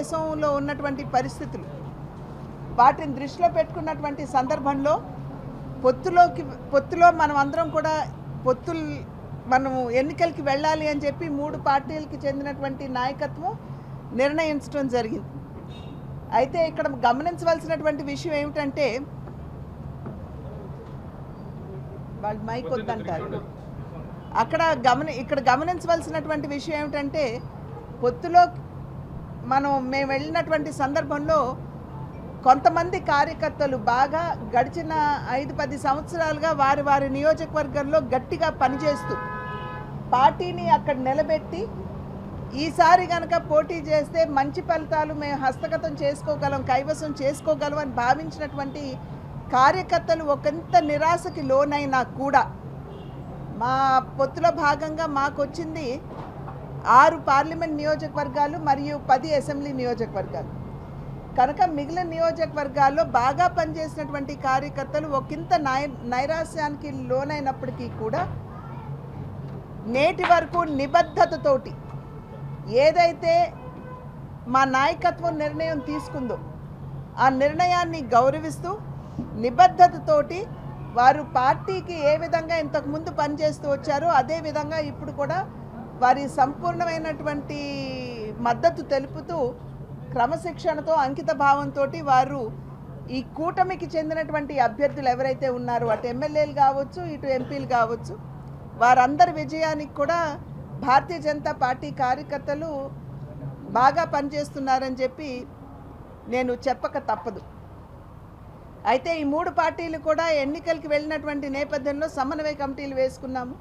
దేశంలో ఉన్నటువంటి పరిస్థితులు వాటిని దృష్టిలో పెట్టుకున్నటువంటి సందర్భంలో పొత్తులో మనం అందరం కూడా మనము ఎన్నికలకి వెళ్ళాలి అని చెప్పి 3 పార్టీలకి చెందినటువంటి నాయకత్వం నిర్ణయించడం జరిగింది. అయితే ఇక్కడ గమనించవలసినటువంటి విషయం ఏమిటంటే, వాళ్ళు మైక్ వద్దంటారు. ఇక్కడ గమనించవలసినటువంటి విషయం ఏమిటంటే, పొత్తులో మేము వెళ్ళినటువంటి సందర్భంలో కొంతమంది కార్యకర్తలు బాగా గడిచిన 5-10 సంవత్సరాలుగా వారి నియోజకవర్గంలో గట్టిగా పనిచేస్తూ పార్టీని అక్కడ నిలబెట్టి ఈసారి కనుక పోటీ చేస్తే మంచి ఫలితాలు మేము హస్తగతం చేసుకోగలం, కైవసం చేసుకోగలం అని భావించినటువంటి కార్యకర్తలు ఒకంత నిరాశకి లోనైనా కూడా మా పొత్తులో భాగంగా మాకు వచ్చింది 6 పార్లమెంట్ నియోజకవర్గాలు మరియు 10 అసెంబ్లీ నియోజకవర్గాలు. కనుక మిగిలిన నియోజకవర్గాల్లో బాగా పనిచేసినటువంటి కార్యకర్తలు ఒకంత నైరాశ్యానికి లోనైనప్పటికీ కూడా నేటి వరకు నిబద్ధతతోటి ఏదైతే మా నాయకత్వం నిర్ణయం తీసుకుందో ఆ నిర్ణయాన్ని గౌరవిస్తూ నిబద్ధతతోటి వారు పార్టీకి ఏ విధంగా ఇంతకుముందు పనిచేస్తూ వచ్చారో అదే విధంగా ఇప్పుడు కూడా వారి సంపూర్ణమైనటువంటి మద్దతు తెలుపుతూ క్రమశిక్షణతో అంకిత భావంతో వారు ఈ కూటమికి చెందినటువంటి అభ్యర్థులు ఎవరైతే ఉన్నారో అటు ఎమ్మెల్యేలు కావచ్చు ఇటు ఎంపీలు కావచ్చు వారందరి విజయానికి కూడా భారతీయ జనతా పార్టీ కార్యకర్తలు బాగా పనిచేస్తున్నారని చెప్పి నేను చెప్పక తప్పదు. అయితే ఈ 3 పార్టీలు కూడా ఎన్నికలకి వెళ్ళినటువంటి నేపథ్యంలో సమన్వయ కమిటీలు వేసుకున్నాము.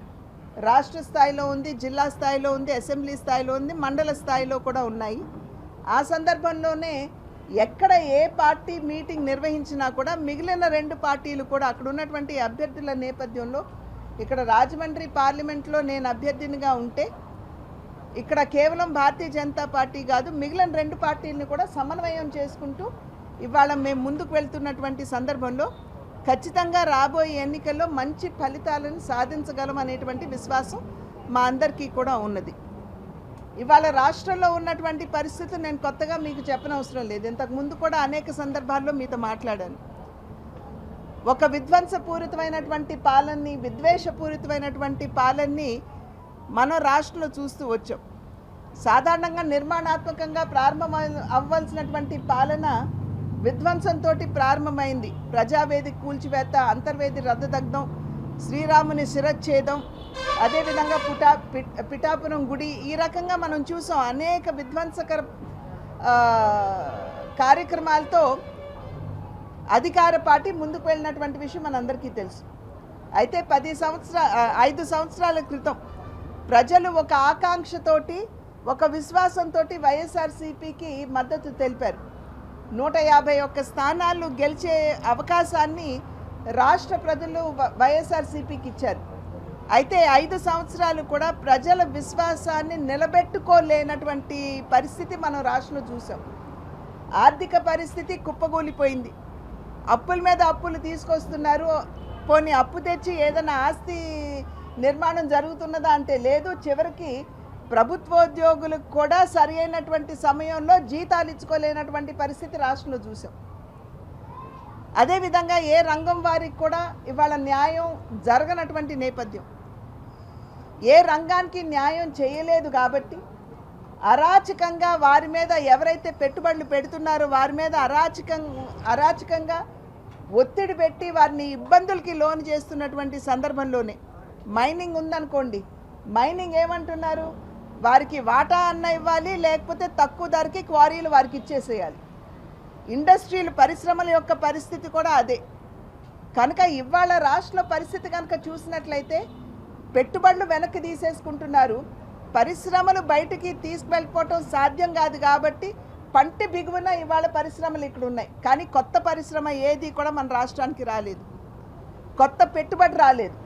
రాష్ట్ర స్థాయిలో ఉంది, జిల్లా స్థాయిలో ఉంది, అసెంబ్లీ స్థాయిలో ఉంది, మండల స్థాయిలో కూడా ఉన్నాయి. ఆ సందర్భంలోనే ఎక్కడ ఏ పార్టీ మీటింగ్ నిర్వహించినా కూడా మిగిలిన 2 పార్టీలు కూడా అక్కడ ఉన్నటువంటి అభ్యర్థుల నేపథ్యంలో ఇక్కడ రాజమండ్రి పార్లమెంట్లో నేను అభ్యర్థినిగా ఉంటే ఇక్కడ కేవలం భారతీయ జనతా పార్టీ కాదు మిగిలిన 2 పార్టీలను కూడా సమన్వయం చేసుకుంటూ ఇవాళ మేము ముందుకు వెళ్తున్నటువంటి సందర్భంలో ఖచ్చితంగా రాబోయే ఎన్నికల్లో మంచి ఫలితాలను సాధించగలం అనేటువంటి విశ్వాసం మా అందరికీ కూడా ఉన్నది. ఇవాళ రాష్ట్రంలో ఉన్నటువంటి పరిస్థితులు నేను కొత్తగా మీకు చెప్పనవసరం లేదు. ఇంతకుముందు కూడా అనేక సందర్భాల్లో మీతో మాట్లాడాను. ఒక విధ్వంసపూరితమైనటువంటి పాలనని, విద్వేషపూరితమైనటువంటి పాలనని మనం రాష్ట్రంలో చూస్తూ వచ్చాం. సాధారణంగా నిర్మాణాత్మకంగా అవ్వాల్సినటువంటి పాలన విధ్వంసంతో ప్రారంభమైంది. ప్రజావేదిక కూల్చివేత, అంతర్వేది రద్దదగ్ధం, శ్రీరాముని శిరచ్ఛేదం, అదేవిధంగా పిఠాపురం గుడి, ఈ రకంగా మనం చూసాం. అనేక విధ్వంసకర కార్యక్రమాలతో అధికార పార్టీ ముందుకు వెళ్ళినటువంటి విషయం మనందరికీ తెలుసు. అయితే 5 సంవత్సరాల క్రితం ప్రజలు ఒక ఆకాంక్షతోటి, ఒక విశ్వాసంతో వైఎస్ఆర్సీపీకి మద్దతు తెలిపారు. 151 స్థానాలు గెలిచే అవకాశాన్ని రాష్ట్ర ప్రజలు వైఎస్ఆర్సీపీకి ఇచ్చారు. అయితే 5 సంవత్సరాలు కూడా ప్రజల విశ్వాసాన్ని నిలబెట్టుకోలేనటువంటి పరిస్థితి మనం రాష్ట్రంలో చూసాం. ఆర్థిక పరిస్థితి కుప్పగూలిపోయింది. అప్పుల మీద అప్పులు తీసుకొస్తున్నారు. పోనీ అప్పు తెచ్చి ఏదైనా ఆస్తి నిర్మాణం జరుగుతున్నదా అంటే లేదు. చివరికి ప్రభుత్వోద్యోగులకు కూడా సరి అయినటువంటి సమయంలో జీతాలు ఇచ్చుకోలేనటువంటి పరిస్థితి రాష్ట్రంలో చూసాం. అదేవిధంగా ఏ రంగం వారికి కూడా ఇవాళ న్యాయం జరగనటువంటి నేపథ్యం. ఏ రంగానికి న్యాయం చేయలేదు కాబట్టి అరాచకంగా వారి మీద ఎవరైతే పెట్టుబడులు పెడుతున్నారో వారి మీద అరాచకంగా ఒత్తిడి పెట్టి వారిని ఇబ్బందులకి లోన్ చేస్తున్నటువంటి సందర్భంలోనే మైనింగ్ ఉందనుకోండి, మైనింగ్ ఏమంటున్నారు, వారికి వాటా అన్న ఇవ్వాలి, లేకపోతే తక్కువ ధరకి క్వారీలు వారికి ఇచ్చేసేయాలి. ఇండస్ట్రీలు, పరిశ్రమల యొక్క పరిస్థితి కూడా అదే. కనుక ఇవాళ రాష్ట్ర పరిస్థితి కనుక చూసినట్లయితే పెట్టుబడులు వెనక్కి తీసేసుకుంటున్నారు. పరిశ్రమలు బయటికి తీసుకువెళ్ళిపోవటం సాధ్యం కాదు కాబట్టి పంటి బిగువన ఇవాళ పరిశ్రమలు ఇక్కడ ఉన్నాయి. కానీ కొత్త పరిశ్రమ ఏది కూడా మన రాష్ట్రానికి రాలేదు, కొత్త పెట్టుబడి రాలేదు.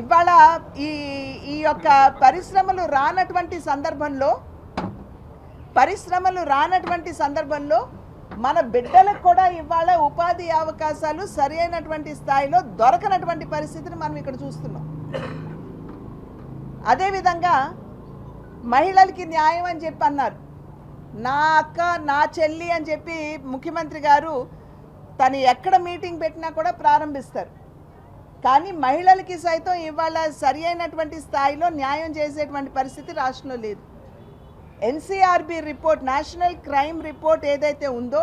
ఇవాళ ఈ యొక్క పరిశ్రమలు రానటువంటి సందర్భంలో మన బిడ్డలకు కూడా ఇవాళ ఉపాధి అవకాశాలు సరైనటువంటి స్థాయిలో దొరకనటువంటి పరిస్థితిని మనం ఇక్కడ చూస్తున్నాం. అదేవిధంగా మహిళలకి న్యాయం అని చెప్పి అన్నారు. నా అక్క నా చెల్లి అని చెప్పి ముఖ్యమంత్రి గారు తను ఎక్కడ మీటింగ్ పెట్టినా కూడా ప్రారంభిస్తారు. కానీ మహిళలకి సైతం ఇవాళ సరి అయినటువంటి స్థాయిలో న్యాయం చేసేటువంటి పరిస్థితి రాష్ట్రంలో లేదు. NCRB report, national crime report ఏదైతే ఉందో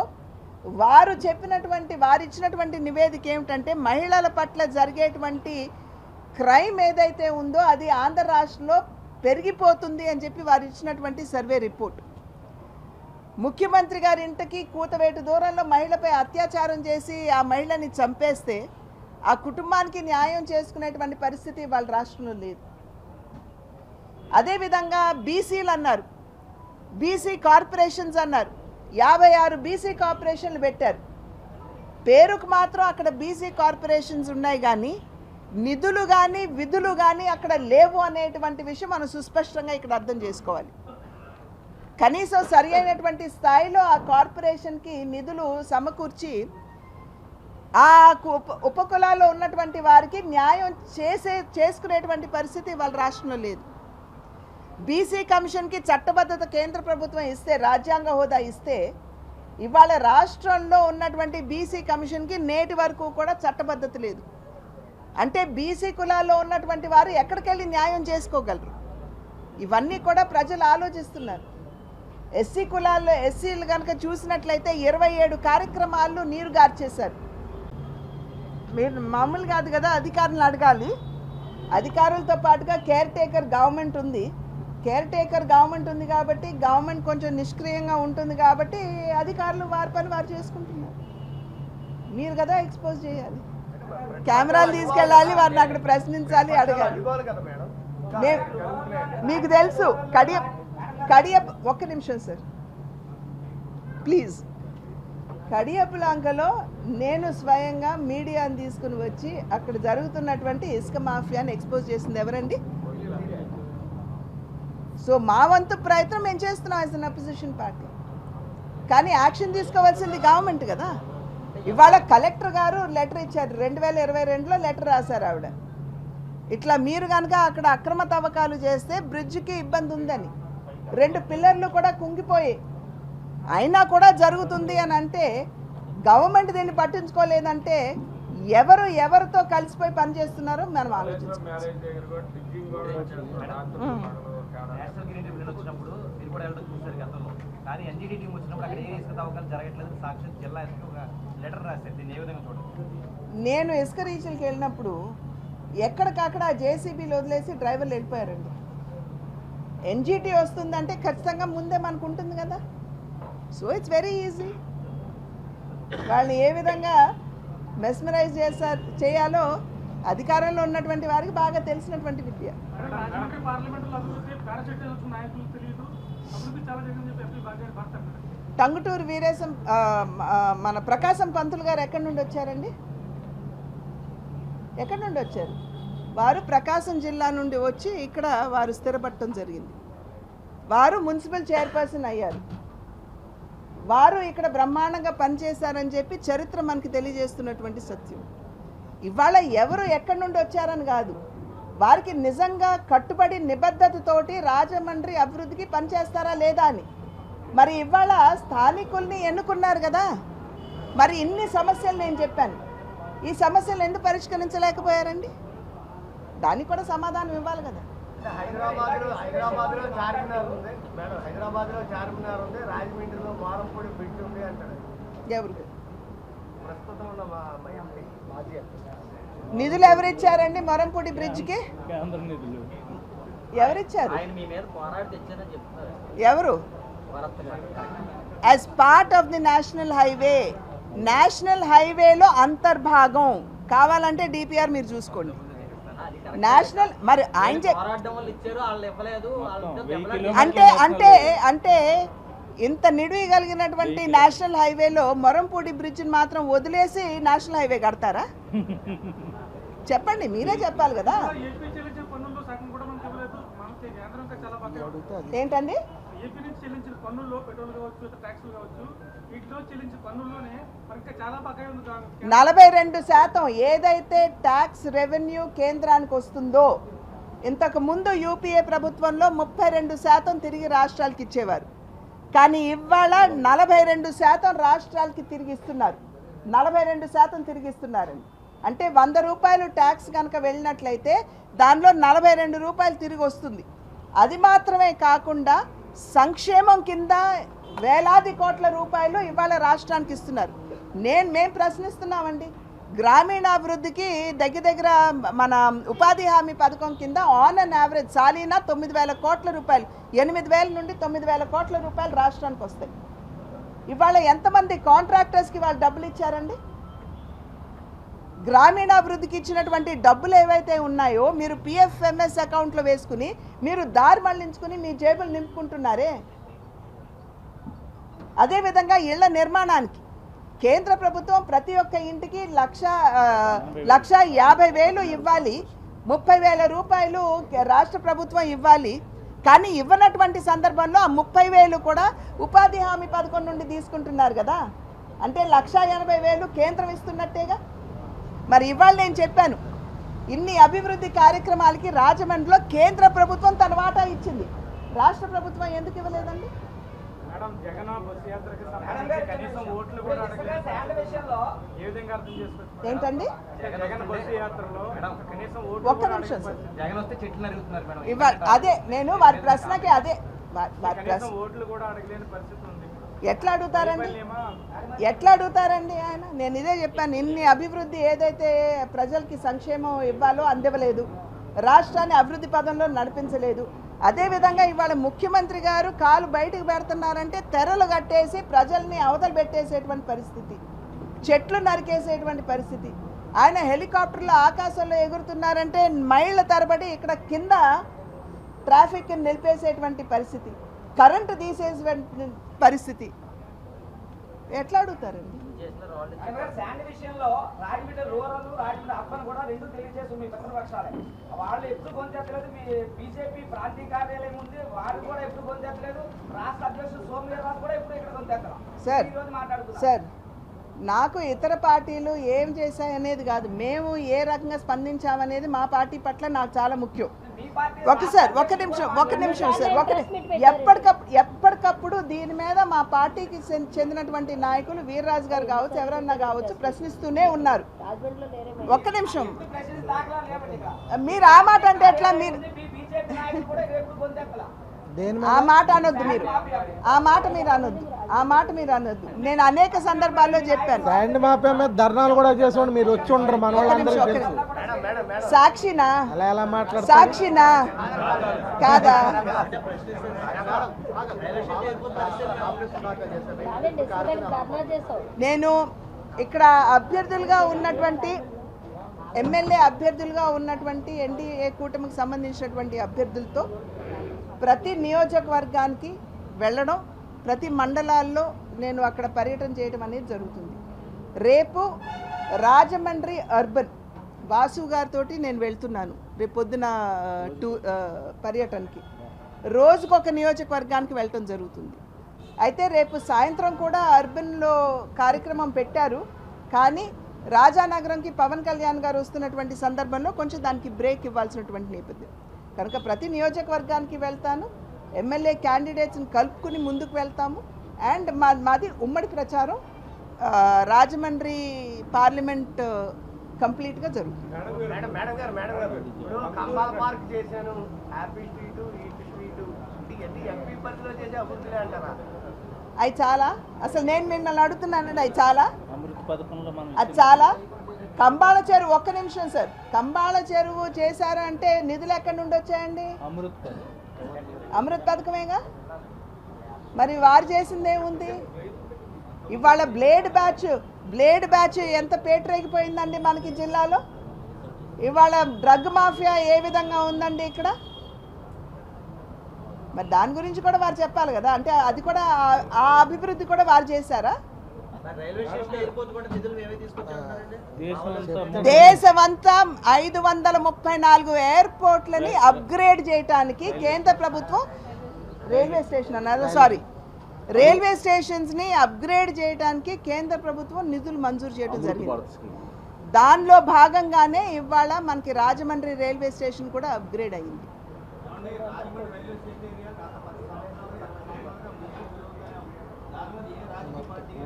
వారు ఇచ్చినటువంటి నివేదిక ఏమిటంటే మహిళల పట్ల జరిగేటువంటి క్రైమ్ ఏదైతే ఉందో అది ఆంధ్ర రాష్ట్రంలో పెరిగిపోతుంది అని చెప్పి వారు ఇచ్చినటువంటి సర్వే రిపోర్ట్. ముఖ్యమంత్రి గారి ఇంటికి కూతవేటు దూరంలో మహిళపై అత్యాచారం చేసి ఆ మహిళని చంపేస్తే ఆ కుటుంబానికి న్యాయం చేసుకునేటువంటి పరిస్థితి వాళ్ళ రాష్ట్రంలో లేదు. అదేవిధంగా బీసీలు అన్నారు, బీసీ కార్పొరేషన్స్ అన్నారు, 56 బీసీ కార్పొరేషన్లు పెట్టారు. పేరుకు మాత్రం అక్కడ బీసీ కార్పొరేషన్స్ ఉన్నాయి కానీ నిధులు కానీ విధులు కానీ అక్కడ లేవు అనేటువంటి విషయం మనం సుస్పష్టంగా ఇక్కడ అర్థం చేసుకోవాలి. కనీసం సరి అయినటువంటి స్థాయిలో ఆ కార్పొరేషన్కి నిధులు సమకూర్చి ఆ ఉపకులాల్లో ఉన్నటువంటి వారికి న్యాయం చేసుకునేటువంటి పరిస్థితి వాళ్ళ రాష్ట్రంలో లేదు. బీసీ కమిషన్కి చట్టబద్ధత కేంద్ర ప్రభుత్వం ఇస్తే, రాజ్యాంగ హోదా ఇస్తే, ఇవాళ రాష్ట్రంలో ఉన్నటువంటి బీసీ కమిషన్కి నేటి వరకు కూడా చట్టబద్ధత లేదు. అంటే బీసీ కులాల్లో ఉన్నటువంటి వారు ఎక్కడికి వెళ్ళి న్యాయం చేసుకోగలరు? ఇవన్నీ కూడా ప్రజలు ఆలోచిస్తున్నారు. ఎస్సీ కులాల్లో ఎస్సీలు కనుక చూసినట్లయితే 27 కార్యక్రమాలు నీరు గార్చేశారు. మీరు మామూలు కాదు కదా, అధికారులను అడగాలి. అధికారులతో పాటుగా కేర్ టేకర్ గవర్నమెంట్ ఉంది. కేర్ టేకర్ గవర్నమెంట్ ఉంది కాబట్టి గవర్నమెంట్ కొంచెం నిష్క్రియంగా ఉంటుంది కాబట్టి అధికారులు వారి పని వారు చేసుకుంటున్నారు. మీరు కదా ఎక్స్పోజ్ చేయాలి, కెమెరాలు తీసుకెళ్ళాలి, వారిని అక్కడ ప్రశ్నించాలి, అడగాలి. మీకు తెలుసు కడియప్ ఒక్క నిమిషం సార్ ప్లీజ్. కడియపులాంకలో నేను స్వయంగా మీడియాని తీసుకుని వచ్చి అక్కడ జరుగుతున్నటువంటి ఇసుక మాఫియాని ఎక్స్పోజ్ చేసింది ఎవరండి? సో మా వంతు ప్రయత్నం మేము చేస్తున్నాం యాజ్ అన్ అపోజిషన్ పార్టీ. కానీ యాక్షన్ తీసుకోవాల్సింది గవర్నమెంట్ కదా. ఇవాళ కలెక్టర్ గారు లెటర్ ఇచ్చారు, 2022లో లెటర్ రాశారు ఆవిడ. ఇట్లా మీరు కనుక అక్కడ అక్రమ తవ్వకాలు చేస్తే బ్రిడ్జ్కి ఇబ్బంది ఉందని, 2 పిల్లర్లు కూడా కుంగిపోయి అయినా కూడా జరుగుతుంది అని అంటే గవర్నమెంట్ దీన్ని పట్టించుకోలేదంటే ఎవరితో కలిసిపోయి పనిచేస్తున్నారో మనం ఆలోచించాలి. నేను ఇసుక రీచ్లకు వెళ్ళినప్పుడు ఎక్కడికక్కడ జేసీబీలు వదిలేసి డ్రైవర్లు వెళ్ళిపోయారండి. ఎన్జీటీ వస్తుందంటే ఖచ్చితంగా ముందే మనకు ఉంటుంది కదా. So it's very easy. వాళ్ళని ఏ విధంగా మెస్మరైజ్ చేయాలో అధికారంలో ఉన్నటువంటి వారికి బాగా తెలిసినటువంటి విద్య. టంగుటూరు వీరేశం మన ప్రకాశం పంతులు గారు ఎక్కడి నుండి వచ్చారండి? ఎక్కడి నుండి వచ్చారు? వారు ప్రకాశం జిల్లా నుండి వచ్చి ఇక్కడ వారు స్థిరపడటం జరిగింది. వారు మున్సిపల్ చైర్పర్సన్ అయ్యారు. వారు ఇక్కడ బ్రహ్మాండంగా పనిచేశారని చెప్పి చరిత్ర మనకి తెలియజేస్తున్నటువంటి సత్యం. ఇవాళ ఎవరు ఎక్కడి నుండి వచ్చారని కాదు, వారికి నిజంగా కట్టుబడి నిబద్ధతతోటి రాజమండ్రి అభివృద్ధికి పనిచేస్తారా లేదా అని. మరి ఇవాళ స్థానికుల్ని ఎన్నుకున్నారు కదా, మరి ఇన్ని సమస్యలు నేను చెప్పాను, ఈ సమస్యలు ఎందుకు పరిష్కరించలేకపోయారండి? దానికి కూడా సమాధానం ఇవ్వాలి కదా. హైదరాబాద్లో చార్మినార్ ఉంది, రాజమండ్రిలో వారంపూడి బ్రిడ్జ్ ఉంది అంటారు. ఎవరు ప్రస్తుతం ఉన్న నిధులు ఎవరిచ్చారండి? మొరంపూడి బ్రిడ్జ్కి ఎవరిచ్చారు? ఎవరు? As part of the national హైవేలో అంతర్భాగం. కావాలంటే డిపిఆర్ మీరు చూసుకోండి. నేషనల్ మరి ఆయన అంటే ఇంత నిడివి కలిగినటువంటి నేషనల్ హైవేలో మొరంపూడి బ్రిడ్జిని మాత్రం వదిలేసి నేషనల్ హైవే కడతారా? చెప్పండి, మీరే చెప్పాలి కదా. ఏంటండి? 42% ఏదైతే ట్యాక్స్ రెవెన్యూ కేంద్రానికి వస్తుందో, ఇంతకు ముందు యూపీఏ ప్రభుత్వంలో 32% తిరిగి రాష్ట్రాలకు ఇచ్చేవారు. కానీ ఇవాళ 42% రాష్ట్రాలకి తిరిగిస్తున్నారు. 42% తిరిగిస్తున్నారండి. అంటే 100 రూపాయలు ట్యాక్స్ కనుక వెళ్ళినట్లయితే దానిలో 42 రూపాయలు తిరిగి వస్తుంది. అది మాత్రమే కాకుండా సంక్షేమం కింద వేలాది కోట్ల రూపాయలు ఇవాళ రాష్ట్రానికి ఇస్తున్నారు. మేము ప్రశ్నిస్తున్నామండి. గ్రామీణాభివృద్ధికి దగ్గర మన ఉపాధి హామీ పథకం కింద ఆన్ అండ్ యావరేజ్ సాలీనా 9,000 కోట్ల రూపాయలు, 8,000 నుండి 9,000 కోట్ల రూపాయలు రాష్ట్రానికి వస్తాయి. ఇవాళ ఎంతమంది కాంట్రాక్టర్స్కి వాళ్ళు డబ్బులు ఇచ్చారండి? గ్రామీణాభివృద్ధికి ఇచ్చినటువంటి డబ్బులు ఏవైతే ఉన్నాయో మీరు పిఎఫ్ఎంఎస్ అకౌంట్లో వేసుకుని మీరు దారి మళ్లించుకుని మీ జేబులు నింపుకుంటున్నారే. అదేవిధంగా ఇళ్ల నిర్మాణానికి కేంద్ర ప్రభుత్వం ప్రతి ఒక్క ఇంటికి 1,50,000 ఇవ్వాలి, 30,000 రూపాయలు రాష్ట్ర ప్రభుత్వం ఇవ్వాలి. కానీ ఇవ్వనటువంటి సందర్భంలో ఆ 30,000 కూడా ఉపాధి హామీ పథకం నుండి తీసుకుంటున్నారు కదా. అంటే 1,80,000 కేంద్రం ఇస్తున్నట్టేగా. మరి ఇవాళ నేను చెప్పాను, ఇన్ని అభివృద్ధి కార్యక్రమాలకి రాజమండ్రిలో కేంద్ర ప్రభుత్వం తన వాటా ఇచ్చింది, రాష్ట్ర ప్రభుత్వం ఎందుకు ఇవ్వలేదండి? మేడం జగన్ బస్సు యాత్రకి సంబంధించి కనీసం ఓట్లు కూడా ఏంటండి? జగన్ బస్సు యాత్రలో కనీసం ఒక్క నిమిషం సార్, జగన్ వస్తే చెట్లు నరుగుతున్నారు మేడం. ఇవాళ అదే నేను వారి ప్రశ్నకి అదే ఓట్లు కూడా అడగలేని పరిస్థితి ఉంది. ఎట్లా అడుగుతారండి ఆయన? నేను ఇదే చెప్పాను, ఇన్ని అభివృద్ధి ఏదైతే ప్రజలకి సంక్షేమం ఇవ్వాలో అందివ్వలేదు, రాష్ట్రాన్ని అభివృద్ధి పదంలో నడిపించలేదు. అదేవిధంగా ఇవాళ ముఖ్యమంత్రి గారు కాలు బయటకు పెడుతున్నారంటే తెరలు కట్టేసి ప్రజల్ని అవతల పెట్టేసేటువంటి పరిస్థితి, చెట్లు నరికేసేటువంటి పరిస్థితి. ఆయన హెలికాప్టర్లో ఆకాశంలో ఎగురుతున్నారంటే మైళ్ళ తరబడి ఇక్కడ కింద ట్రాఫిక్ నిలిపేసేటువంటి పరిస్థితి, కరెంటు తీసేసేటువంటి పరిస్థితి. ఎట్లా అడుగుతారండి? శాండ్ విషయంలో రాజమండ్రి రూరల్ రాజమండ్రి అర్బన్ కూడా రెండు తెలియజేసి మీ ప్రతిపక్షాలే వాళ్ళు ఎప్పుడు పొందట్లేదు. మీ బీజేపీ ప్రాంతీయ కార్యాలయం ఉంది, వారు కూడా ఎప్పుడు పొందట్లేదు. రాష్ట్ర అధ్యక్షుడు సోమవీర్రాజు కూడా ఇప్పుడు ఇక్కడ పొందట్లేదు. సార్ నాకు ఇతర పార్టీలు ఏం చేశాయనేది కాదు, మేము ఏ రకంగా స్పందించామనేది మా పార్టీ పట్ల నాకు చాలా ముఖ్యం. ఒక నిమిషం సార్, ఎప్పటికప్పుడు దీని మీద మా పార్టీకి చెందినటువంటి నాయకులు వీర్రాజు గారు కావచ్చు, ఎవరన్నా కావచ్చు, ప్రశ్నిస్తూనే ఉన్నారు. ఒక్క నిమిషం, మీరు ఆ మాట అంటే ఎట్లా? మీరు ఆ మాట అనొద్దు, ఆ మాట మీరు అనొద్దు. నేను అనేక సందర్భాల్లో చెప్పాను. శాండ్ మాఫియా మీద ధర్నాలు కూడా చేసి మీరు వచ్చి ఉండరు. మన వాళ్ళందరికీ సాక్షినా అలా ఎలా మాట్లాడతారు? సాక్షినా కాదా? నేను ఇక్కడ అభ్యర్థులుగా ఉన్నటువంటి ఎమ్మెల్యే అభ్యర్థులుగా ఉన్నటువంటి ఎన్డీఏ కూటమికి సంబంధించినటువంటి అభ్యర్థులతో ప్రతి నియోజకవర్గానికి వెళ్ళడం, ప్రతి మండలాల్లో నేను అక్కడ పర్యటన చేయడం అనేది జరుగుతుంది. రేపు రాజమండ్రి అర్బన్ వాసు గారితో నేను వెళ్తున్నాను రేపు పొద్దున పర్యటనకి. రోజుకొక నియోజకవర్గానికి వెళ్ళటం జరుగుతుంది. అయితే రేపు సాయంత్రం కూడా అర్బన్లో కార్యక్రమం పెట్టారు, కానీ రాజానగరంకి పవన్ కళ్యాణ్ గారు వస్తున్నటువంటి సందర్భంలో కొంచెం దానికి బ్రేక్ ఇవ్వాల్సినటువంటి నేపథ్యం కనుక ప్రతి నియోజకవర్గానికి వెళ్తాను. ఎమ్మెల్యే క్యాండిడేట్స్ని కలుపుకుని ముందుకు వెళ్తాము. అండ్ మాది ఉమ్మడి ప్రచారం రాజమండ్రి పార్లమెంట్ కంప్లీట్గా జరుగుతుంది. మేడం గారు ఇప్పుడు కంబాల పార్క్ చేశాను, హ్యాపీ స్ట్రీట్, ఈట్ స్ట్రీట్, ఇవన్నీ ఎంపీ పరిధిలో చేసే అభివృద్ధులే అంటారా? అవి చాలా, అసలు నేను మిమ్మల్ని అడుగుతున్నానండి, అవి చాలా, అది చాలా. కంబాల చెరువు, ఒక్క నిమిషం సార్, కంబాల చెరువు చేశారంటే నిధులు ఎక్కడి నుండి వచ్చాయండి? అమృత్ పథకమేగా. మరి వారు చేసింది ఏముంది? ఇవాళ బ్లేడ్ బ్యాచ్ ఎంత పేటరేగిపోయిందండి మనకి జిల్లాలో. ఇవాళ డ్రగ్ మాఫియా ఏ విధంగా ఉందండి ఇక్కడ. మరి దాని గురించి కూడా వారు చెప్పాలి కదా. అంటే అది కూడా ఆ అభివృద్ధి కూడా వారు చేశారా? దేశమంతా 534 ఎయిర్పోర్ట్లని అప్గ్రేడ్ చేయడానికి కేంద్ర ప్రభుత్వం రైల్వే స్టేషన్స్ని అప్గ్రేడ్ చేయడానికి కేంద్ర ప్రభుత్వం నిధులు మంజూరు చేయడం జరిగింది. దానిలో భాగంగానే ఇవాళ మనకి రాజమండ్రి రైల్వే స్టేషన్ కూడా అప్గ్రేడ్ అయింది.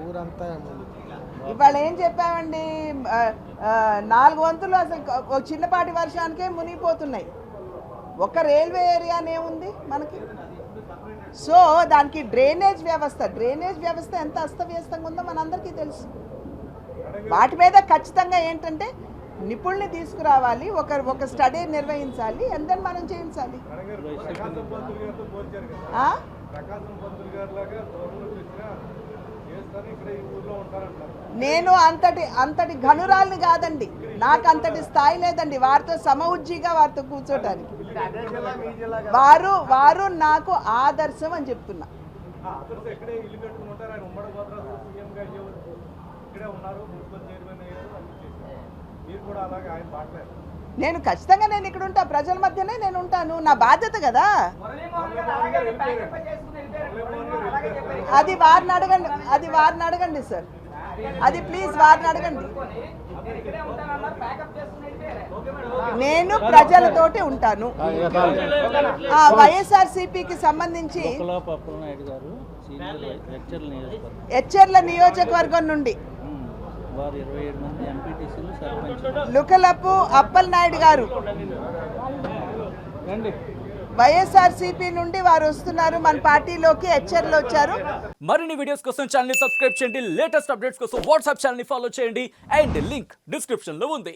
ఊరంతా ఇవాళ ఏం చెప్పామండి 4 వంతులు అసలు ఒక చిన్నపాటి వర్షానికే మునిగిపోతున్నాయి. ఒక రైల్వే ఏరియానే ఉంది మనకి. సో దానికి డ్రైనేజ్ వ్యవస్థ ఎంత అస్తవ్యస్తంగా ఉందో మనందరికీ తెలుసు. వాటి మీద ఖచ్చితంగా ఏంటంటే నిపుణుల్ని తీసుకురావాలి, ఒక స్టడీ నిర్వహించాలి, అండ్ దెన్ మనం చేయించాలి. నేను అంతటి ఘనురాల్ని కాదండి, నాకు అంతటి స్థాయి లేదండి వారితో సమఉజ్జీగా వారితో కూర్చోటానికి. వారు నాకు ఆదర్శం అని చెప్తున్నా. నేను ఖచ్చితంగా ఇక్కడ ఉంటా, ప్రజల మధ్యనే నేను ఉంటాను, నా బాధ్యత కదా. అది వారిని అడగండి సార్, అది ప్లీజ్ వారిని అడగండి. నేను ప్రజలతోటి ఉంటాను. వైఎస్ఆర్సీపీకి సంబంధించి ఎచ్చెర్ల నియోజకవర్గం నుండి లుకలపు అప్పలనాయుడు గారు వైఎస్ఆర్సీపీ నుండి వారు వస్తున్నారు, మన పార్టీలోకి ఎచ్చెర్లు వచ్చారు. మరిన్ని వీడియోస్ కోసం ఛానల్ ని సబ్స్క్రైబ్ చేయండి, లేటెస్ట్ అప్డేట్స్ కోసం వాట్సాప్ ఛానల్ ని ఫాలో చేయండి, అండ్ లింక్ డిస్క్రిప్షన్ లో ఉంది.